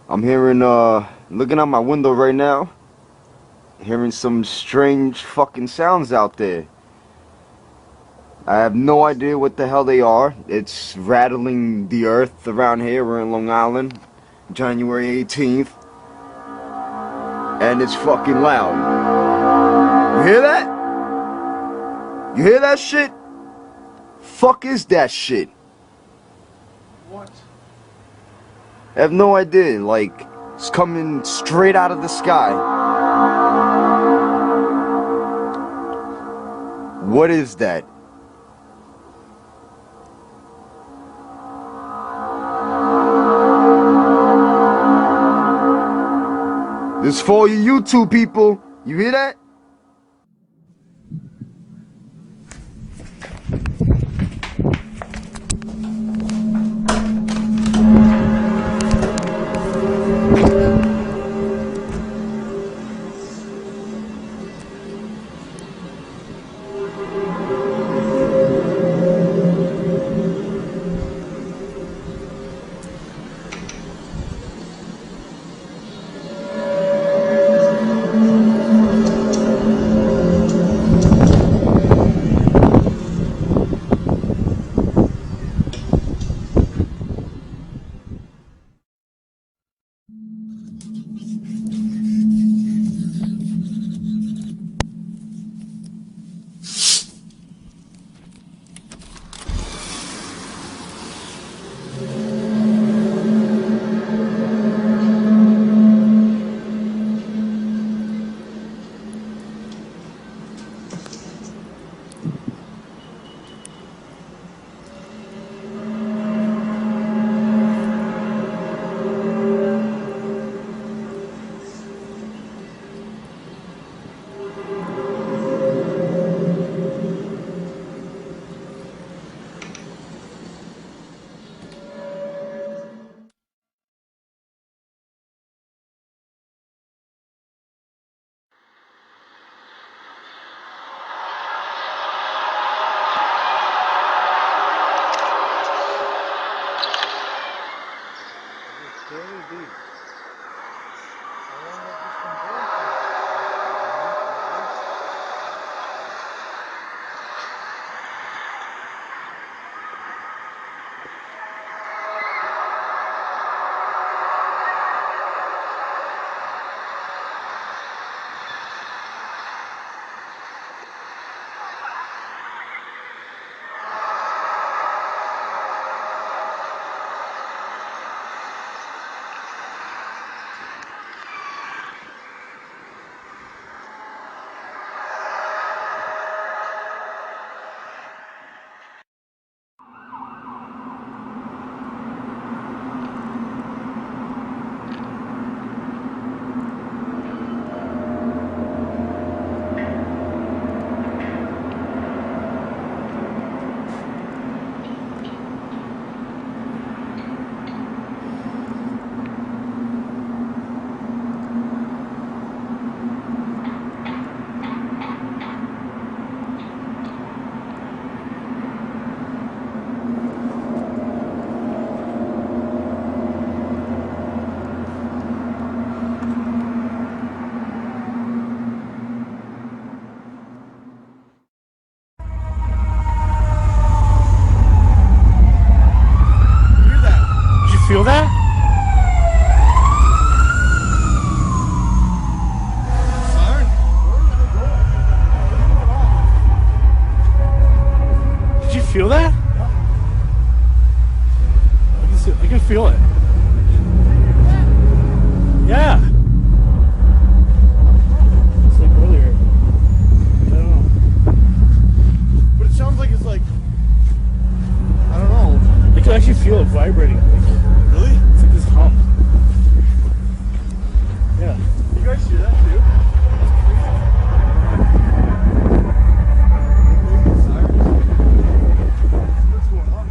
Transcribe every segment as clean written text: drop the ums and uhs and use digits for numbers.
I'm hearing, looking out my window right now, hearing some strange fucking sounds out there. I have no idea what the hell they are. It's rattling the earth around here. We're in Long Island, January 18th, and it's fucking loud. You hear that? You hear that shit? Fuck is that shit? What? I have no idea. Like, it's coming straight out of the sky. What is that? This is for all you YouTube people. You hear that? Feel that? Did you feel that? I can feel it. Yeah. It's like earlier. I don't know. But it sounds like it's like, I don't know. I can actually feel it vibrating. Really? It's like this hum. Yeah. You guys hear that too? What's going on?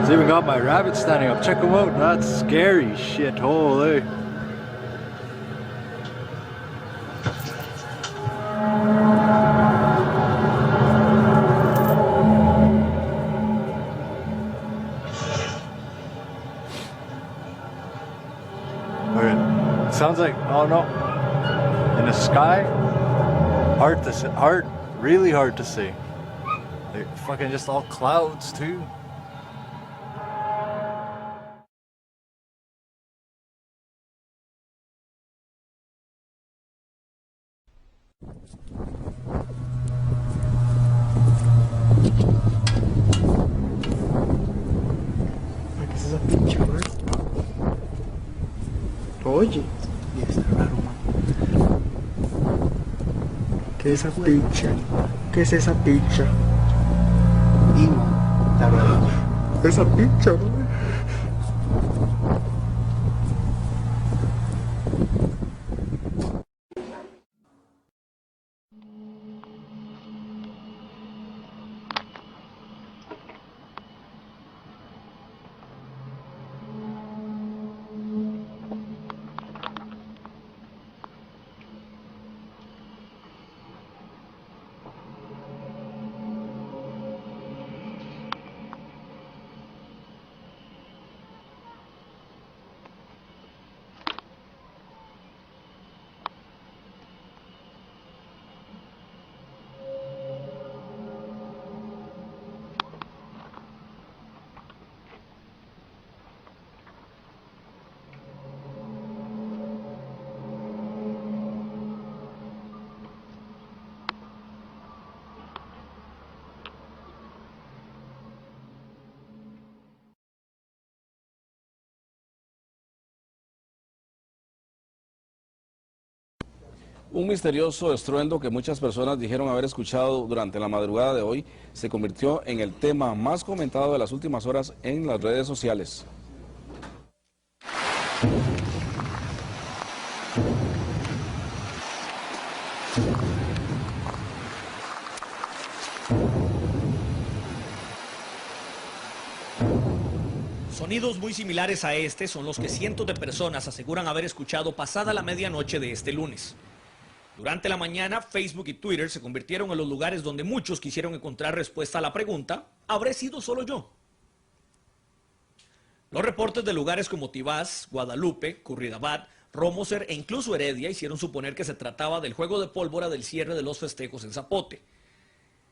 It's even got my rabbit standing up. Check them out. That's scary shit. Holy. Or it sounds like, oh no, in the sky, hard to see, really hard to see. They're fucking just all clouds too. ¿Qué es esa pinche, man? Oye, y está raro, man. ¿Qué es esa pincha? ¿Qué es esa pincha? La verdad. Esa pincha, man. Un misterioso estruendo que muchas personas dijeron haber escuchado durante la madrugada de hoy se convirtió en el tema más comentado de las últimas horas en las redes sociales. Sonidos muy similares a este son los que cientos de personas aseguran haber escuchado pasada la medianoche de este lunes. Durante la mañana, Facebook y Twitter se convirtieron en los lugares donde muchos quisieron encontrar respuesta a la pregunta, ¿habré sido solo yo? Los reportes de lugares como Tibás, Guadalupe, Curridabat, Romoser e incluso Heredia hicieron suponer que se trataba del juego de pólvora del cierre de los festejos en Zapote.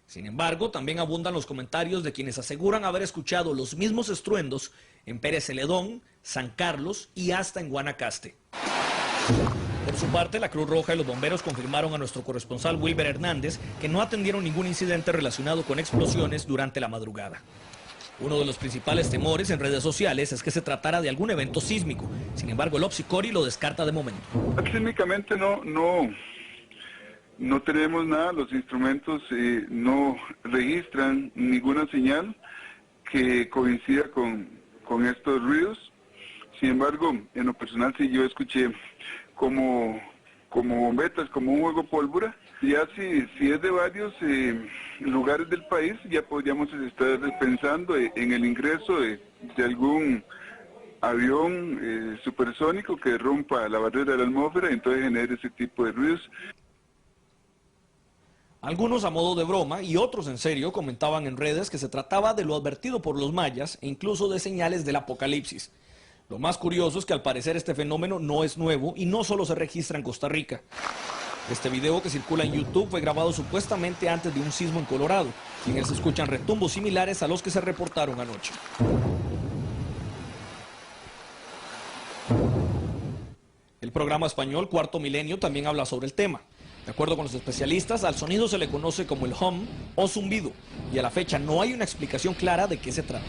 Sin embargo, también abundan los comentarios de quienes aseguran haber escuchado los mismos estruendos en Pérez Celedón, San Carlos y hasta en Guanacaste. Por su parte, la Cruz Roja y los bomberos confirmaron a nuestro corresponsal Wilber Hernández que no atendieron ningún incidente relacionado con explosiones durante la madrugada. Uno de los principales temores en redes sociales es que se tratara de algún evento sísmico. Sin embargo, el Opsicori lo descarta de momento. Sísmicamente no tenemos nada, los instrumentos no registran ninguna señal que coincida con estos ruidos. Sin embargo, en lo personal sí yo escuché como bombetas, como un juego pólvora. Ya si es de varios lugares del país, ya podríamos estar pensando en el ingreso de algún avión supersónico que rompa la barrera de la atmósfera y entonces genere ese tipo de ruidos. Algunos a modo de broma y otros en serio comentaban en redes que se trataba de lo advertido por los mayas e incluso de señales del apocalipsis. Lo más curioso es que al parecer este fenómeno no es nuevo y no solo se registra en Costa Rica. Este video que circula en YouTube fue grabado supuestamente antes de un sismo en Colorado, y en él se escuchan retumbos similares a los que se reportaron anoche. El programa español Cuarto Milenio también habla sobre el tema. De acuerdo con los especialistas, al sonido se le conoce como el hum o zumbido, y a la fecha no hay una explicación clara de qué se trata.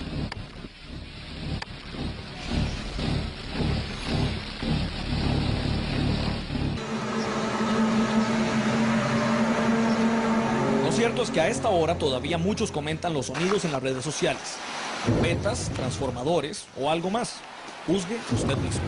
Lo cierto es que a esta hora todavía muchos comentan los sonidos en las redes sociales. Trompetas, transformadores o algo más. Juzgue usted mismo.